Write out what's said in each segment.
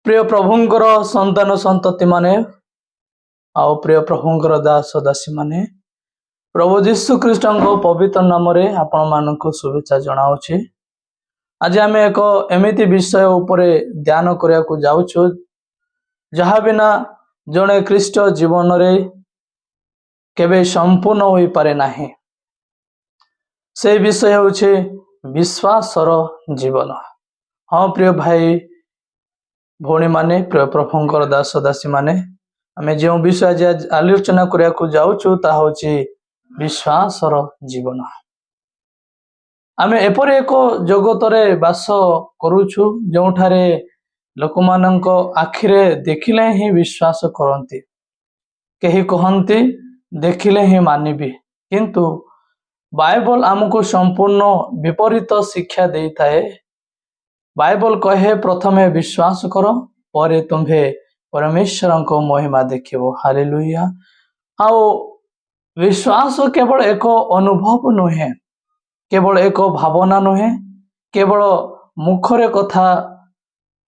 प्रिय प्रभुंकर संतान संतति माने आउ प्रिय प्रभुंकर दास दासी माने प्रभु जीशु ख्रीष्टଙ୍କ पवित्र नाम रे आपण मानक शुभेच्छा जणाउछि। आज आम एक एमिति विषय उपरे ध्यान करिया को जाउछु जहा बिना जणे ख्रीष्ट जीवन रे केबे संपूर्ण होई पारे नाही। से विषय होछि विश्वासर जीवन। हाँ प्रिय भाई भौणी माने प्रिय प्रभुंकर दास दासी माने आमे जो विषय आज आलोचना करिया को जाउछु ता होछि विश्वासर जीवन। आमे एपरे एक जगत रे वास करूछु जोठारे लोकमानंक आखिरे देखिले ही विश्वास करंती। केही कहंती देखिले ही मानिबी, किंतु बाइबल आमको संपूर्ण विपरीत शिक्षा देइथाए। बाइबल कहे प्रथमे विश्वास करो परे तुम्हे परमेश्वर को महिमा देखिबो। हालेलुया। आओ विश्वास केवल एक अनुभव नुहे, केवल एक भावना नुहे, केवल मुखरे कथा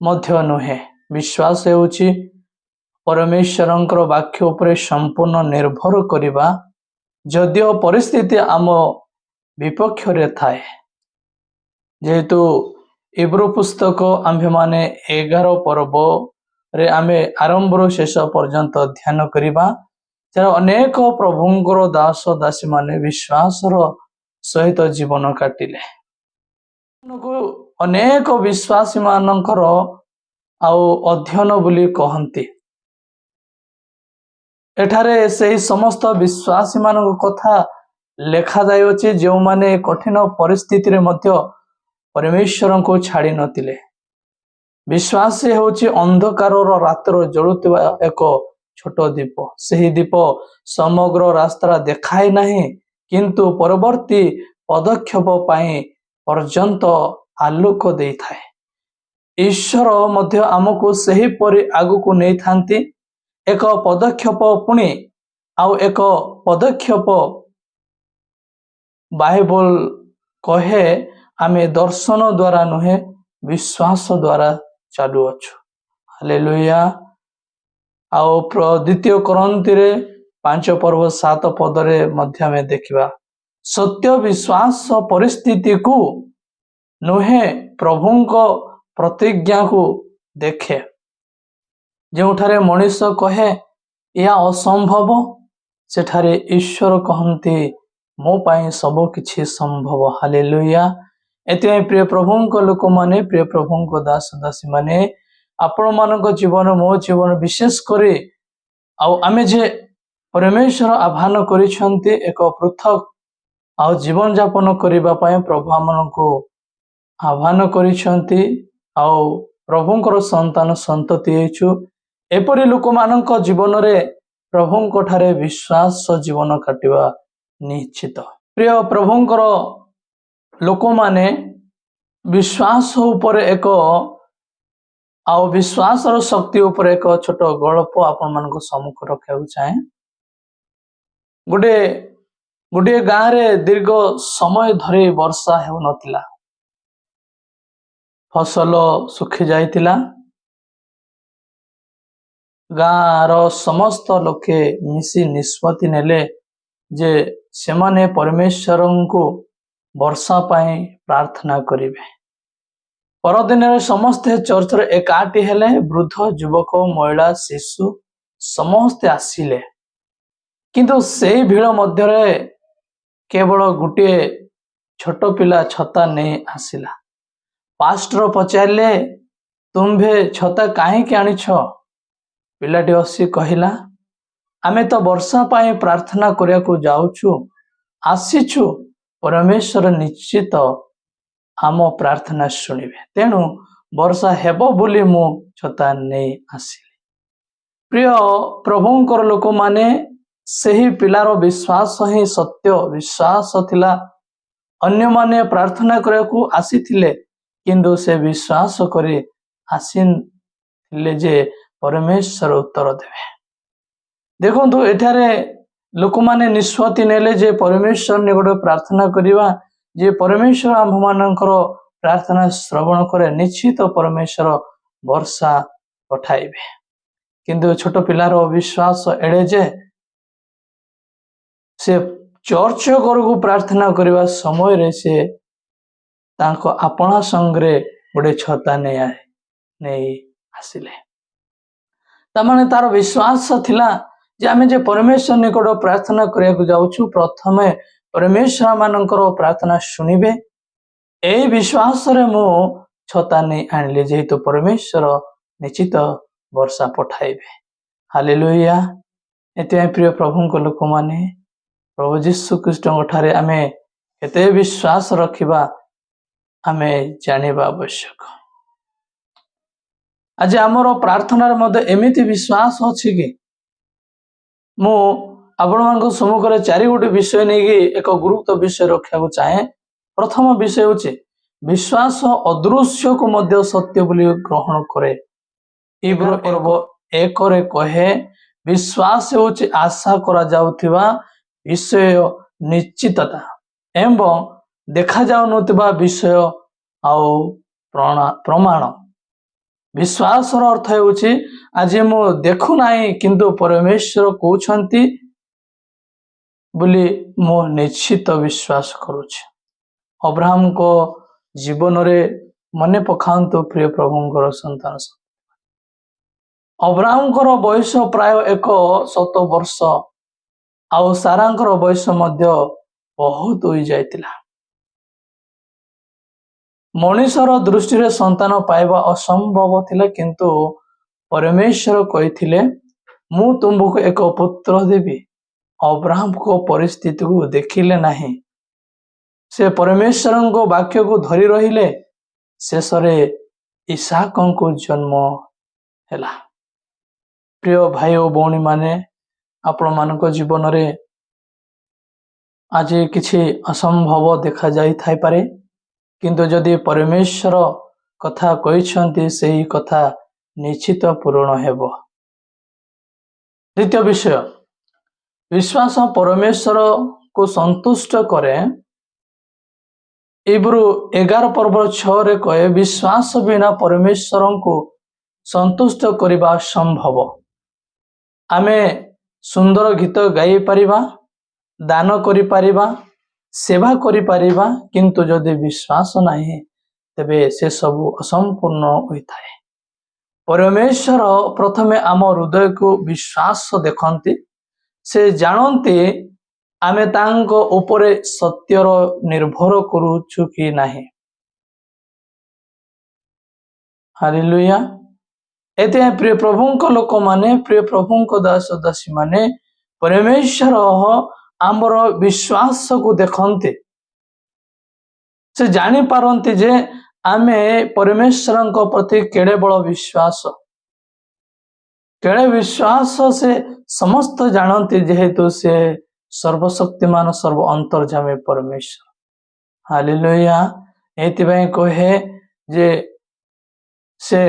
मध्य नुहे। विश्वास हेउछि परमेश्वरंकर वाक्य उपरे संपूर्ण निर्भर करिबा जदिओ परिस्थिति आम विपक्ष रे थाए। जेहेतु इब्रो पुस्तक आम्भे माने 11 पर्व रे आमे आरंभ रो शेष पर्यंत ध्यान करिबा जरा अनेक प्रभुंकर दास दासी माने विश्वासर सहित जीवन काटिले। अनेक विश्वासी मानकर आउ अध्ययन बोली कहंती। एठारे सेही समस्त विश्वासी मानक कथा लेखा जायछि जो माने कठिन परिस्थिति रे मध्य परमेश्वर को छाड़ी नथिले। विश्वास हेउछि अंधकारर रातर जळुतबा एक छोट दीप। सेही दीप समग्र रास्ता देखाय नाही, किंतु परवर्ती पदक्षेप पाई पर्यंत आलोक देइथाय। ईश्वर मध्य आमको सेही परि आगु नै थांती। एक पदक्षेप पुणी आउ एक पदक्षेप बाइबल कहे आमे दर्शन द्वारा नुहे विश्वास द्वारा चालू अछु। हालेलुया। आओ द्वितीय कोरिन्थी रे 5 पर्व 7 पद रे मध्य में देखिबा सत्य विश्वास परिस्थिति को नुहे प्रभुंको प्रतिज्ञा को देखे। जोठारे मनुष्य कहे या असंभव सेठारे ईश्वर कहंती मो पाई सब किछि संभव। हालेलुया। एते प्रिय प्रभुंक लोक माने प्रिय प्रभुंक दास दासी माने आपण मानक जीवन मो जीवन विशेष करे आउ आमे जे परमेश्वर आह्वान करिसंती एक पृथक आउ जीवन यापन करिबा पाए प्रभु हमनको आह्वान करिसंती। आउ प्रभुंकर संतान संतति हेचु एपरि लोक मानक जीवन रे प्रभुंक ठारे विश्वास जीवन काटिबा निश्चित। प्रिय प्रभुंकर लोक माने विश्वास ऊपर एक आउ विश्वासर शक्ति ऊपर एक छोट गल्प आपण मानक सम्मुख रखिବାକୁ चाहे। गोटे गाँ रे दीर्घ समय धरे वर्षा हेउ नथिला। फसल सुखी जाइतिला। गाँ रो समस्त लोके मिसी निष्पत्ति नेले जे सेमाने परमेश्वर को वर्षा पाई प्रार्थना करिवे। परदिन समस्ते चर्च रे एकाठी हेले। वृद्ध युवक महिला शिशु समस्ते आसिले, किंतु से भीड़ मध्य रे केवल गोटे छोट पिला छता नहीं आसिला। पास्टर पचारे तुम्भे छता काहे के आनिछ? पिलाटी हसी कहिला आमे तो वर्षा पाई प्रार्थना करिया को जाउछु, आसीछु, परमेश्वर निश्चित आम प्रार्थना सुनिबे, तेणु वर्षा हेबो बोली मु छता नहीं आसिली। प्रिय प्रभुंकर लोक माने सेही पिलार विश्वास ही सत्य विश्वास थिला। अन्य माने प्रार्थना करिया को आसीथिले, किंतु से विश्वास करे आसीथिले जे परमेश्वर उत्तर देवे। देखो एठारे लोक माने निष्पत्ति नेले जे परमेश्वर ने गोटे प्रार्थना करिवा, जे परमेश्वर आम मानकर प्रार्थना श्रवण करे निश्चित परमेश्वर वर्षा ପଠାଇବେ। କିନ୍ତୁ ଛୋଟ ପିଲାର ବିଶ୍ୱାସ ଏଡ଼େ ଯେ ସେ ଚର୍ଚ୍ଚ ଘରକୁ ପ୍ରାର୍ଥନା କରିବା ସମୟରେ ସେ ତାଙ୍କ ଆପଣା ସଙ୍ଗରେ ଗୋଟେ ଛତା ନେଇ ଆସିଲେ। ତାମାନେ ତାର ବିଶ୍ୱାସ ଥିଲା ଯେ ଆମେ ଯେ ପରମେଶ୍ୱର ନିକଟ ପ୍ରାର୍ଥନା କରିବାକୁ ଯାଉଛୁ, ପ୍ରଥମେ ପରମେଶ୍ୱର ମାନଙ୍କର ପ୍ରାର୍ଥନା ଶୁଣିବେ। ଏହି ବିଶ୍ୱାସରେ ମୁଁ ଛତା ନେଇ ଆଣିଲି, ଯେହେତୁ ପରମେଶ୍ୱର ନିଶ୍ଚିତ ବର୍ଷା ପଠାଇବେ। ହାଲେଲୁୟା। ଏଥିପାଇଁ ପ୍ରିୟ ପ୍ରଭୁଙ୍କ ଲୋକମାନେ, ପ୍ରଭୁ ଯୀଶୁ ଖ୍ରୀଷ୍ଟଙ୍କ ଠାରେ ଆମେ କେତେ ବିଶ୍ୱାସ ରଖିବା ଆମେ ଜାଣିବା ଆବଶ୍ୟକ। ଆଜି ଆମର ପ୍ରାର୍ଥନାରେ ମଧ୍ୟ ଏମିତି ବିଶ୍ୱାସ ଅଛି କି? ମୁଁ ଆପଣମାନଙ୍କ ସମ୍ମୁଖରେ 4 ବିଷୟ ନେଇକି ଏକ ଗୁରୁତ୍ୱ ବିଷୟ ରଖିବାକୁ ଚାହେଁ। ପ୍ରଥମ ବିଷୟ ହେଉଛି ବିଶ୍ୱାସ ଅଦୃଶ୍ୟକୁ ମଧ୍ୟ ସତ୍ୟ ବୋଲି ଗ୍ରହଣ କରେ। ଇବ୍ରୀ 1 କହେ, ବିଶ୍ୱାସ ହେଉଛି ଆଶା କରାଯାଉଥିବା ବିଷୟ ନିଶ୍ଚିତତା ଏବଂ ଦେଖାଯାଉନଥିବା ବିଷୟ ଆଉ ପ୍ରମାଣ। ବିଶ୍ୱାସର ଅର୍ଥ ହେଉଛି ଆଜି ମୁଁ ଦେଖୁନାହିଁ, କିନ୍ତୁ ପରମେଶ୍ୱର କହୁଛନ୍ତି ବୋଲି ମୁଁ ନିଶ୍ଚିତ ବିଶ୍ୱାସ କରୁଛି। ଅବ୍ରାହମଙ୍କ ଜୀବନରେ ମନେ ପକାନ୍ତୁ ପ୍ରିୟ ପ୍ରଭୁଙ୍କର ସନ୍ତାନ। ଅବ୍ରାହମଙ୍କର ବୟସ ପ୍ରାୟ 100 ବର୍ଷ ଆଉ ସାରାଙ୍କର ବୟସ ମଧ୍ୟ ବହୁତ ହୋଇଯାଇଥିଲା। ମଣିଷର ଦୃଷ୍ଟିରେ ସନ୍ତାନ ପାଇବା ଅସମ୍ଭବ ଥିଲା, କିନ୍ତୁ ପରମେଶ୍ୱର କହିଥିଲେ ମୁଁ ତୁମକୁ ଏକ ପୁତ୍ର ଦେବି। ଅବ୍ରାହମଙ୍କ ପରିସ୍ଥିତିକୁ ଦେଖିଲେ ନାହିଁ, ସେ ପରମେଶ୍ୱରଙ୍କ ବାକ୍ୟକୁ ଧରି ରହିଲେ। ଶେଷରେ ଇସାକଙ୍କୁ ଜନ୍ମ ହେଲା। ପ୍ରିୟ ଭାଇ ଓ ଭଉଣୀମାନେ, ଆପଣମାନଙ୍କ ଜୀବନରେ ଆଜି କିଛି ଅସମ୍ଭବ ଦେଖାଯାଇଥାଇପାରେ, କିନ୍ତୁ ଯଦି ପରମେଶ୍ୱର କଥା କହିଛନ୍ତି ସେହି କଥା ନିଶ୍ଚିତ ପୂରଣ ହେବ। ଦ୍ୱିତୀୟ ବିଷୟ, ବିଶ୍ୱାସ ପରମେଶ୍ୱରକୁ ସନ୍ତୁଷ୍ଟ କରେ। ଇବ୍ରୀ 11:6 କହେ, ବିଶ୍ୱାସ ବିନା ପରମେଶ୍ୱରଙ୍କୁ ସନ୍ତୁଷ୍ଟ କରିବା ଅସମ୍ଭବ। ଆମେ ସୁନ୍ଦର ଗୀତ ଗାଇପାରିବା, ଦାନ କରିପାରିବା, ସେବା କରିପାରିବା, କିନ୍ତୁ ଯଦି ବିଶ୍ୱାସ ନାହିଁ ତେବେ ସେସବୁ ଅସମ୍ପୂର୍ଣ୍ଣ ହୋଇଥାଏ। ପରମେଶ୍ୱର ପ୍ରଥମେ ଆମ ହୃଦୟକୁ ବିଶ୍ୱାସ ଦେଖନ୍ତି। ସେ ଜାଣନ୍ତି ଆମେ ତାଙ୍କ ଉପରେ ସତ୍ୟର ନିର୍ଭର କରୁଛୁ କି ନାହିଁ। ହାଲେଲୁୟା। ଏଥିପାଇଁ ପ୍ରିୟ ପ୍ରଭୁଙ୍କ ଲୋକମାନେ, ପ୍ରିୟ ପ୍ରଭୁଙ୍କ ଦାସ ଦାସୀ ମାନେ, ପରମେଶ୍ୱର ଆମର ବିଶ୍ୱାସକୁ ଦେଖନ୍ତି। ସେ ଜାଣିପାରନ୍ତି ଯେ ଆମେ ପରମେଶ୍ୱରଙ୍କ ପ୍ରତି କେଡ଼େ ବଡ଼ ବିଶ୍ୱାସ, କେଡ଼େ ବିଶ୍ୱାସ ସେ ସମସ୍ତ ଜାଣନ୍ତି, ଯେହେତୁ ସେ ସର୍ବଶକ୍ତିମାନ ସର୍ବ ଅନ୍ତର୍ଯାମୀ ପରମେଶ୍ୱର। ହାଲେଲୁୟା। ଏଥିପାଇଁ କହେ ଯେ ସେ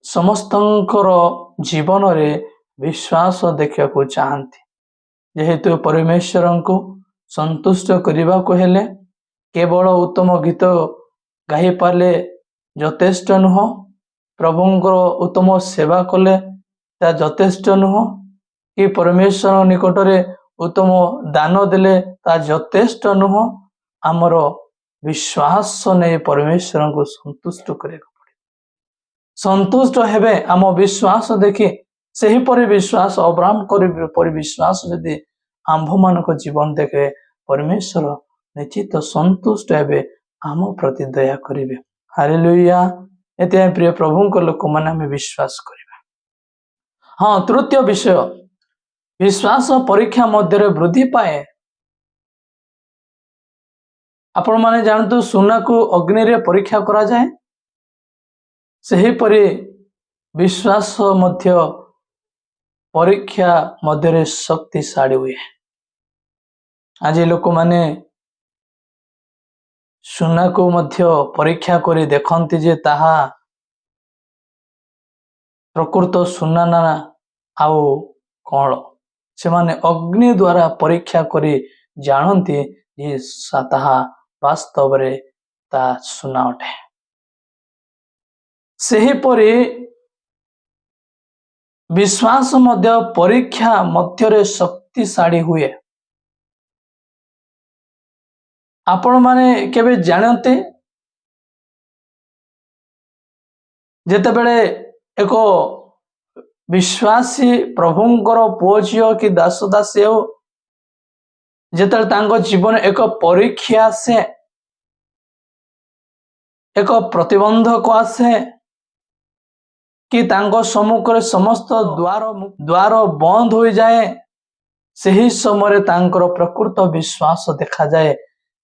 ସମସ୍ତଙ୍କର ଜୀବନରେ ବିଶ୍ୱାସ ଦେଖିବାକୁ ଚାହାନ୍ତି। ଯେହେତୁ ପରମେଶ୍ୱରଙ୍କୁ ସନ୍ତୁଷ୍ଟ କରିବାକୁ ହେଲେ କେବଳ ଉତ୍ତମ ଗୀତ ଗାଇପାରିଲେ ଯଥେଷ୍ଟ ନୁହଁ, ପ୍ରଭୁଙ୍କର ଉତ୍ତମ ସେବା କଲେ ତା ଯଥେଷ୍ଟ ନୁହଁ, କି ପରମେଶ୍ୱର ନିକଟରେ ଉତ୍ତମ ଦାନ ଦେଲେ ତା ଯଥେଷ୍ଟ ନୁହଁ। ଆମର ବିଶ୍ୱାସ ନେଇ ପରମେଶ୍ୱରଙ୍କୁ ସନ୍ତୁଷ୍ଟ କରିବାକୁ ପଡ଼ିବ। ସନ୍ତୁଷ୍ଟ ହେବେ ଆମ ବିଶ୍ୱାସ ଦେଖି। ସେହିପରି ବିଶ୍ୱାସ, ଅବ୍ରାହମଙ୍କ ପରି ବିଶ୍ୱାସ ଯଦି ଆମ୍ଭମାନଙ୍କ ଜୀବନ ଦେଖେ, ପରମେଶ୍ୱର ନିଶ୍ଚିତ ସନ୍ତୁଷ୍ଟ ହେବେ, ଆମ ପ୍ରତି ଦୟା କରିବେ। ହାଲେଲୁୟା। ଏଥିପାଇଁ ପ୍ରିୟ ପ୍ରଭୁଙ୍କ ଲୋକମାନେ ଆମେ ବିଶ୍ୱାସ କରିବା। ହଁ, ତୃତୀୟ ବିଷୟ, ବିଶ୍ୱାସ ପରୀକ୍ଷା ମଧ୍ୟରେ ବୃଦ୍ଧି ପାଏ। ଆପଣମାନେ ଜାଣନ୍ତୁ, ସୁନାକୁ ଅଗ୍ନିରେ ପରୀକ୍ଷା କରାଯାଏ, ସେହିପରି ବିଶ୍ୱାସ ମଧ୍ୟ ପରୀକ୍ଷା ମଧ୍ୟରେ ଶକ୍ତିଶାଳୀ ହୁଏ। ଆଜି ଲୋକମାନେ ସୁନାକୁ ମଧ୍ୟ ପରୀକ୍ଷା କରି ଦେଖନ୍ତି ଯେ ତାହା ପ୍ରକୃତ ସୁନା ନା ଆଉ କଣ। ସେମାନେ ଅଗ୍ନି ଦ୍ୱାରା ପରୀକ୍ଷା କରି ଜାଣନ୍ତି ଯେ ତାହା ବାସ୍ତବରେ ତା ସୁନା ଅଟେ। ସେହିପରି विश्वास मध्य परीक्षा मध्य शक्तिशाली हुए। आपण माने केबे जानते जेतेबेले एक विश्वासी प्रभुंकर पुओ झियो कि दास दासी हो जेतेबेले तांको जीवन एक परीक्षा आसे, एक प्रतिबंधक आसे कि तांको सम्मुख समस्त द्वार बंद हो जाए, सही समय तांकर प्रकृत विश्वास देखा जाए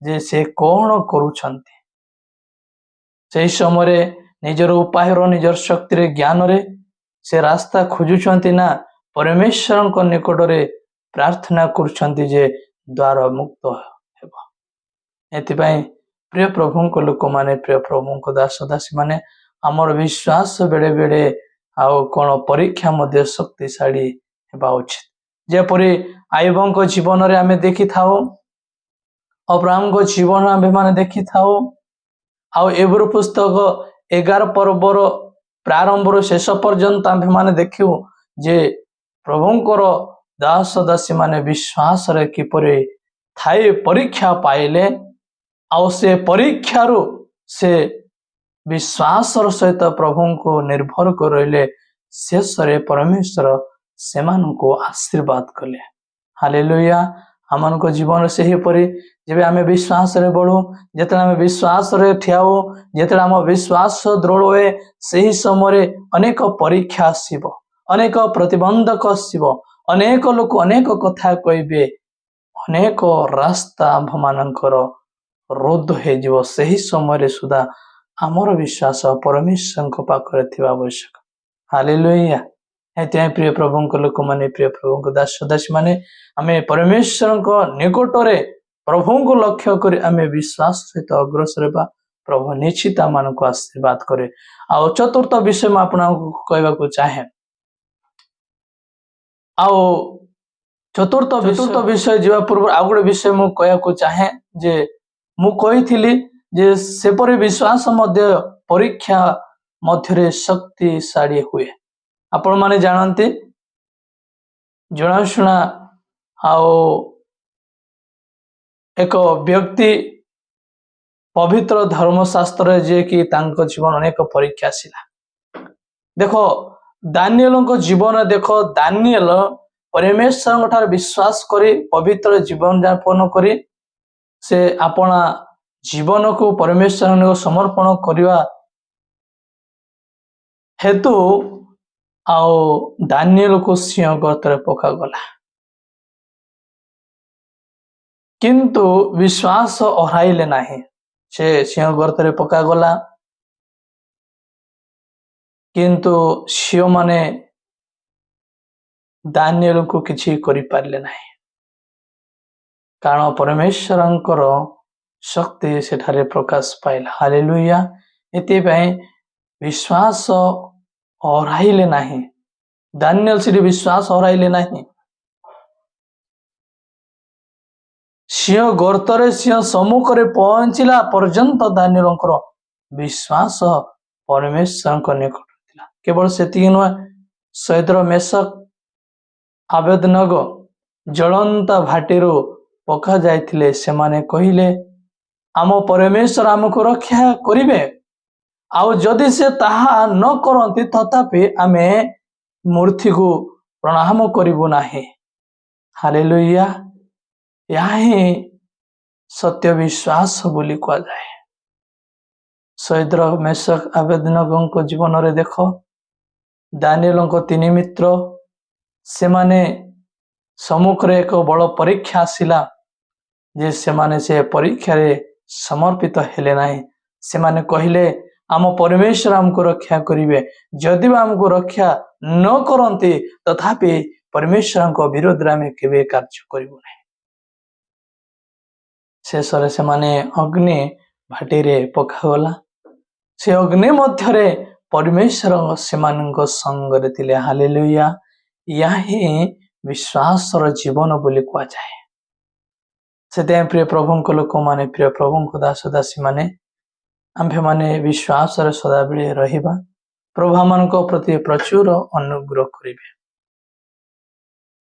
जे से कौन करुछंती। सही समय निजर उपाय निजर शक्ति ज्ञान रे से रास्ता खोजुछंती ना परमेश्वर को निकट रे प्रार्थना करुछंती जे द्वार मुक्त हेबो। एथिपाई प्रिय प्रभु को लोक माने, प्रिय प्रभु को दास दासी माने आमर विश्वास बेड़े बेड़े आउ कौन परीक्षा मध्य शक्तिशाली हेबा उचित। जेपरि आयुबं को जीवन रे आमे देखि थाओ, अब्राहम को जीवन आमे माने देखि थाओ, आउ एब्रू पुस्तक 11 पर्वर प्रारंभ शेष पर्यंत आमे माने देखियो जे प्रभुंकर दास दासी माने विश्वास रे किपरि थाई परीक्षा पाइले, आउ से परीक्षारु से विश्वास सहित प्रभु को निर्भर कर रहिले शेष रे परमेश्वर सेमान को आशीर्वाद कले। हालेलुया। आमन को जीवन से ही परि जेबे आमे विश्वास रे बढ़ू, जेते आमे विश्वास रे ठियाओ, जेते आम विश्वास दृढ़ होए, सही समय अनेक परीक्षा आसीबो, अनेक प्रतिबंधक आसीबो, अनेक लोक अनेक कथा कहबे, अनेक रास्ता आम्भ मानकर रोध हो जीवो। सही समय सुधा आमर विश्वास परमेश्वर को पाखरे थिबा आवश्यक। हालेलुया। एते प्रिय प्रभु को लोक माने, प्रिय प्रभु को दास दासी माने आमे परमेश्वर को निकट रे प्रभु को लक्ष्य करी आमे विश्वास सहित अग्रसर हेबा। प्रभु निश्चित मान को आशीर्वाद करे। आ चतुर्थ विषय में आपन कहबा को चाहे, आ चतुर्थ विषय जीवा पूर्व आ गोटे विषय मु कहया को चाहे जे मु कहिथिली जे सेपरि विश्वास मध्य परीक्षा मध्य शक्तिशाली हुए। आपण माने जानते जनाशुना आओ एक व्यक्ति पवित्र धर्मशास्त्र जे कि तांको जीवन अनेक परीक्षा आसिला। देखो दानिएल को जीवन, देखो दानिएल परमेश्वर ठार विश्वास करी पवित्र जीवन यापन करी से अपना जीवन को परमेश्वर को समर्पण करवा हेतु आओ दानिएल को सिंह गर्त पका गला, किंतु विश्वास हराइले नाही। से सिंह गर्त पका गला, किंतु सिंह माने दानिएल को किछि करि पारले नाही, कारण परमेश्वरंकर शक्ति सेठारे प्रकाश पाइला। हालेलुया। एते पई विश्वास हराइले नाही, दानिएल से विश्वास हराइले नाही। सिंह गर्तरे सिंह सम्मुख रे पहुंचला पर्यंत दानिएलंकर विश्वास परमेश्वर को निकट थिला। केवल सेतिक नुआ, सैद्र मेशक आबेदनगो ज्वलंत भाटीरू पका जाइथिले। से माने कहिले आम परमेश्वर आमको रक्षा करिवे, आउ जदि से ताहा न करंती तथापि आमे मूर्ति को प्रणाम करिबु नाही। हालेलुया। यही सत्य विश्वास बोली कहा जाए। सैद्र मेशक आबेदनगो को जीवन रे देखो, दानिएल को तीन मित्र से माने सम्मुख रे एक बड़ परीक्षा आसिला जे से माने से परीक्षा रे समर्पित हेले नाही। से माने कहिले आम परमेश्वर हमको रक्षा करिवे, जदि हमको रक्षा न करंती तथापि परमेश्वर को विरोध रे आमे केबे कार्य करिबु नाही। शेषरे से माने अग्नि भाटी रे पका गला। से अग्नि मध्य रे परमेश्वर से मानक संग रे थिले। हालेलुया। यही विश्वासर जीवन बोली कहा जाए। से प्रिय प्रभु को लोक माने, प्रिय प्रभु को दास दासी माने आम्भे माने विश्वास रे सदाबेले रहिबा। प्रभु मान प्रति प्रचुर अनुग्रह करिवे।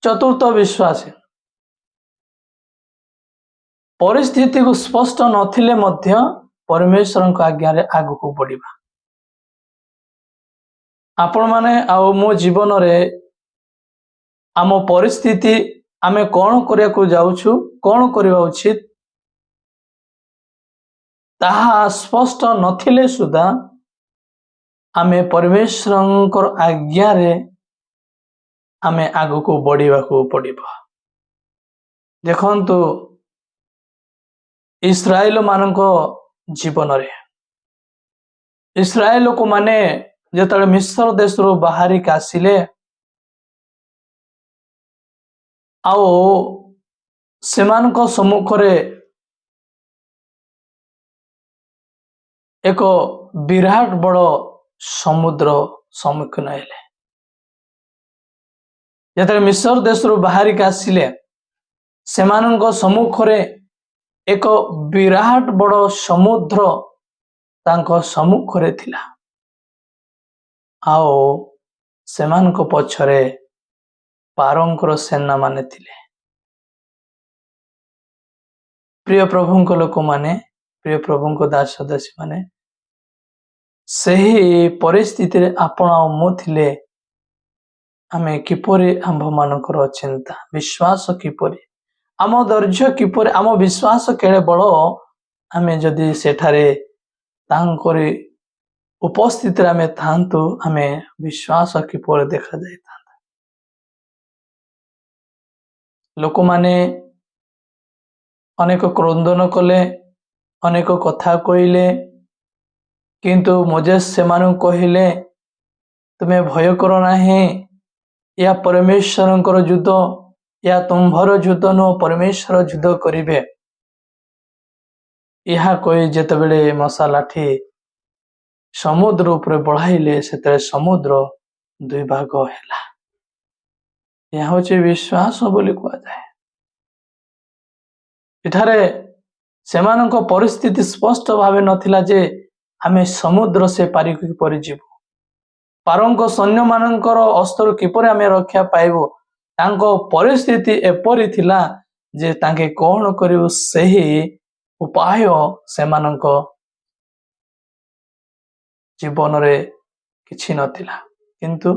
चतुर्थ विश्वास परिस्थिति को स्पष्ट नथिले मध्य परमेश्वर को आज्ञा रे आगु को बढ़िबा। आपण माने आउ मो जीवन रे आम परिस्थिति आमे कौन करिया को जाउछु कौन करिबा उचित ताहा स्पष्ट नथिले सुधा आमे परमेश्वर आज्ञा रे आमे आगु को बढ़िबा को पड़िबा। देखंतु इस्राएल मानको जीवन रे इस्राएल को माने जेतले मिस्र देश रो बाहरी का आसिले आओ सेमानको सम्मुख रे एक विराट बड़ समुद्र सम्मुखीन हेले। जेतले मिस्र देश रो बाहरी का आसिले सेमानको सम्मुख रे एक विराट बड़ समुद्र तांको सम्मुख रे थिला। आओ सेमानको पछरे पारंकर सेना माने थिले। प्रिय प्रभुଙ୍କ लोक माने प्रिय प्रभुଙ୍କ दास दासी माने सही परिस्थिति रे आपण आ मो थिले आमे किपरि आंभ मानकर चिंता विश्वास किपरि आम धैर्य किपरि आम विश्वास केळे बळ आमे जदि सेठारे तांकरी उपस्थित रे आमे थांतु आमे विश्वास किपरि देखा जायता। लोक माने अनेक क्रंदन कले अनेक कथा कहिले किंतु मोजेस सेमानु कहिले तुमे भय करो नाही या परमेश्वरंकर युद्ध या तुम्भर युद्ध नो परमेश्वर युद्ध करिवे यहा कोई जेतबेले मसा लाठी समुद्र ऊपर बढ़ाइले सेते समुद्र दुई भाग हैला। यह होचे विश्वास बोली कहा जाए। इठारे सेमानंको परिस्थिति स्पष्ट भावे नथिला जे आमे समुद्र से पारि किपरि जीवु पारंको सैन्य मानकर अस्त्र किपरि आमे रक्षा पाइबो तांको परिस्थिति एपरि थिला जे तांके कोन करिवो सही उपाय सेमानंको जीवन रे किछि नथिला किंतु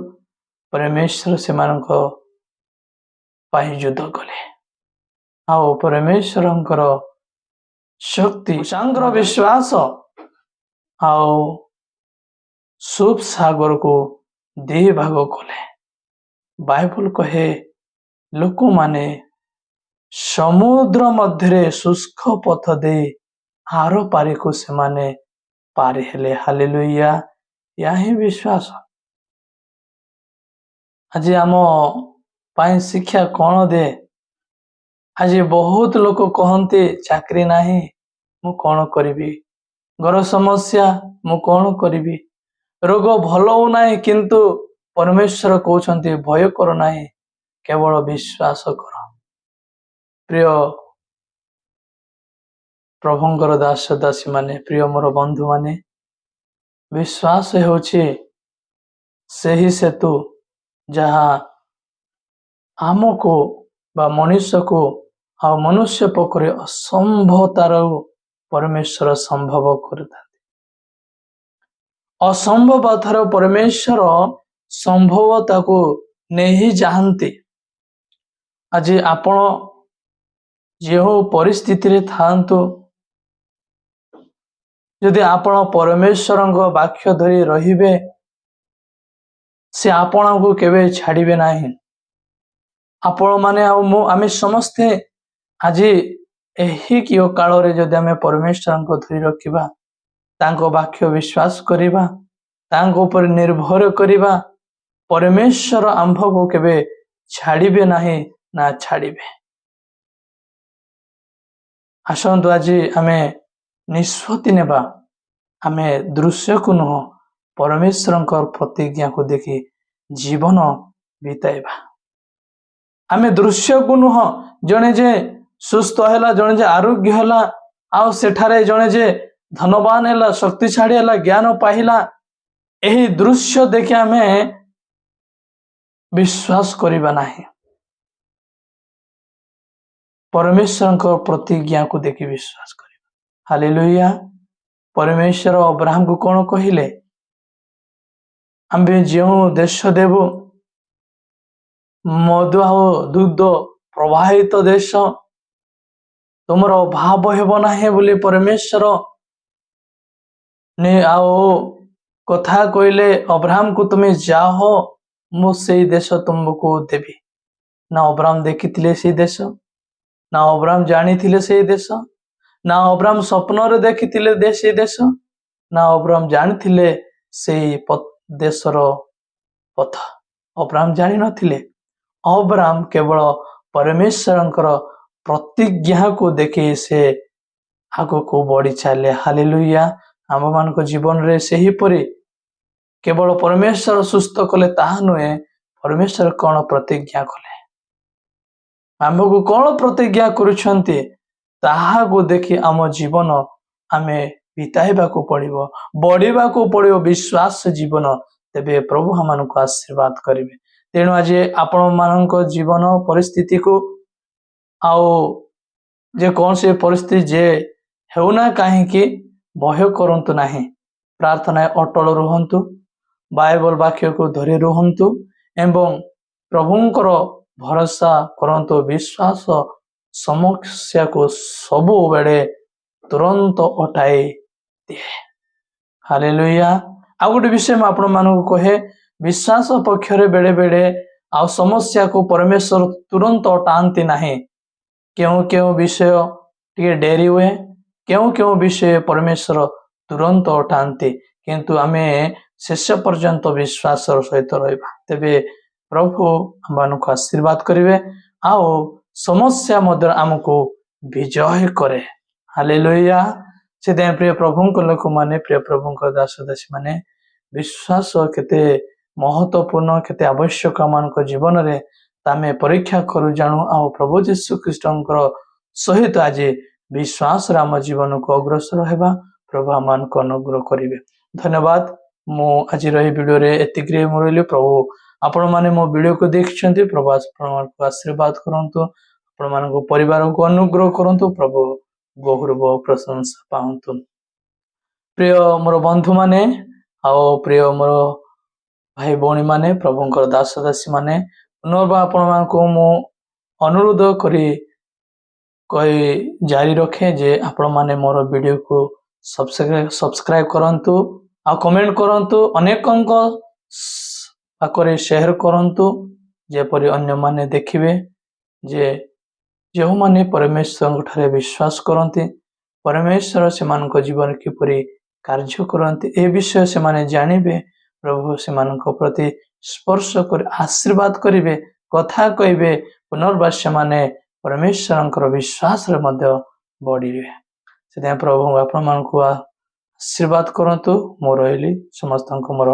परमेश्वर सेमानंको पाई युद्ध कले। आओ परमेश्वरंकर शक्ति सांग्र विश्वास आओ सुप सागर को दे भाग कले। बाइबल कहे लोक माने समुद्र मध्य शुष्क पथ दे आर पारी को से माने पारी हेले। हालेलुया। या ही विश्वास आज आम पाई शिक्षा कौन दे। आज बहुत लोग कहते चाकरी नहीं मु कौन करी घर समस्या मु कौन करी रोग भल हो ना किंतु परमेश्वर कहते भय कर ना केवल विश्वास कर। प्रिय प्रभुंकर दास दासी माने प्रिय मोर बंधु माने विश्वास होछि सही सेतु जहाँ आमको बा मनुष्य को आ मनुष्य पकरे असंभवतार परमेश्वर संभव करता असंभव थार परमेश्वर संभवता को नहीं जानते। आज आपण जो परिस्थिति रे थांतु यदि आपण परमेश्वर वाक्य धरी रहिबे से आपण को केवे छाड़िबे नाही। आपण माने आमे समस्ते आज एही कियो काल रे जदि आमे परमेश्वर को धरी रखिबा तांको वाक्य विश्वास करिबा तांको ऊपर निर्भर करिबा परमेश्वर आंभ को केवे छाड़िबे नाही ना छाड़िबे। आसंतु आज आमे निष्पत्ति नेबा आमे दृश्य को नुह परमेश्वर प्रतिज्ञा को देखि जीवन बिताइबा। आमे दृश्य को नुह जने जे सुस्थ हैला जने जे आरोग्य हैला आ सेठारे जने जे धनवान हैला शक्तिशाली हैला ज्ञान पाहिला एही दृश्य देखि आमे विश्वास करिबा नाही। परमेश्वर प्रतिज्ञा को देखि विश्वास करिबा। हालेलुया। परमेश्वर अब्राहम को कौन कहिले आम्बे जो देश देबु मधु आ दुग्ध प्रवाहित देश तुमर अभाव हेब नाही बोली परमेश्वर ने आओ कथा कहले अब्राहम को तुम्हें जाओ मु से देश तुमको देवी। ना अब्राहम देखी से देश, ना अब्राहम जानी से देश, ना अब्राहम स्वप्न रे देखी से देश, ना अब्राहम जानी से देशर पथ अब्राहम जानी नथिले। अब्राहम केवल परमेश्वर प्रतिज्ञा को देखी से आगो को बढ़ी चले। हालेलुया। आम मान जीवन रे से ही परी केवल परमेश्वर सुस्थ कले ताहा नुहे, परमेश्वर कौन प्रतिज्ञा कले आमको कौन प्रतिज्ञा करुछंती ताहा को देखि आम जीवन आमे बिताइबा को पड़िबो, बढ़िबा को पड़िबो विश्वास जीवन। तेबे प्रभु हमनको आशीर्वाद करिवे। तेणु आज आपण मानक जीवन परिस्थिति को आओ जे कौन से परिस्थिति जे हेउना काहेकि भय करंतु नाही। प्रार्थना अटल रुहंतु, बाइबल वाक्य को धरि रुहंतु एवं प्रभुंकर भरोसा करंतु। विश्वास समस्या को सबु बेड़े तुरंत हटाई दिए। हालेलुया। आ गोटे विषय में आपण मानक कहे विश्वास पक्षरे बेड़े बेड़े आ समस्या को परमेश्वर तुरंत हटाती नाही। क्यों क्यों विषय टिके डेरी हुए, क्यों क्यों विषय परमेश्वर तुरंत हटाती, किंतु आमे शेष पर्यंत विश्वास सहित रहिबा। तेबे प्रभु हमको आशीर्वाद करिवे आओ समस्या मध्य आमको विजय करे। हालेलुया। से प्रिय प्रभु लोक माने, प्रिय प्रभु दास दासी माने विश्वास केते महत्वपूर्ण केते आवश्यक मान जीवन रे तामे परीक्षा करू जानू। आ प्रभु यीशु ख्रीष्टंकर सहित आज विश्वास राम जीवन को अग्रसर हेबा प्रभु आमान को अनुग्रह करिवे। धन्यवाद। मु आज रही वीडियो रे एतिग्रे मोरली। प्रभु आपण माने मो वीडियो को देखछंती, प्रभु आपण को आशीर्वाद करंतु, आपण मान को परिवार को अनुग्रह करंतु, प्रभु बहुर बहु प्रशंसा पाउंतु। प्रिय मोर बंधु माने आओ प्रिय मोर भाई भौणी माने, प्रभुंकर दास दासी माने पुनर्बार आपण मान को मु अनुरोध करी कही जारी रखे जे आपण माने मोर वीडियो को सब्सक्राइब करंतु आ कमेंट करंतु, अनेकंक पाखरे शेयर करंतु, जेपरि अन्य माने देखिबे जे जो माने परमेश्वर ठारे विश्वास करंती परमेश्वर से मान को जीवन किपरि कार्य करंती ए विषय से माने जानिबे। प्रभु से मान को प्रति स्पर्श कर आशीर्वाद करिवे, कथा कहिबे, पुनर्बार से माने परमेश्वर विश्वास रे मध्य बढ़िबे। से प्रभु आपण मान को आशीर्वाद करंतु। मो रहिली समस्त को मोर